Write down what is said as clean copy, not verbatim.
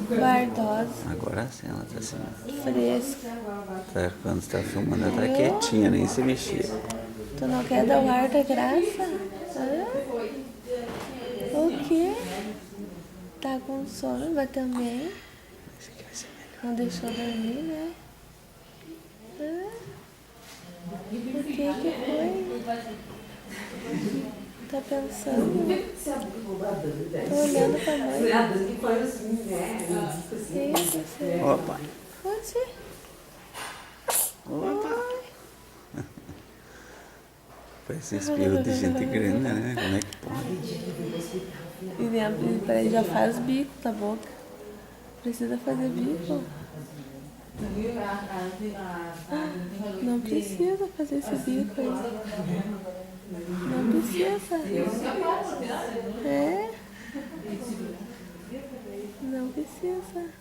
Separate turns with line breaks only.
Guardosa.
Agora sim, ela tá assim.
Fresca.
Tá, quando você tá filmando, ela tá quietinha, nem se mexer.
Tu não quer dar o ar da graça? Hã? O quê? Tá com sono, mas também
Esse aqui vai ser melhor.
não deixou dormir, né? Hã? O que foi? Tá pensando? Tô olhando pra mãe. Isso,
Opa!
Pode. Oi.
Parece espirro de gente grande, né? Como é que pode?
Ele já faz bico na boca. Precisa fazer bico. Não precisa fazer esse bico aí. Não precisa. É? Não precisa.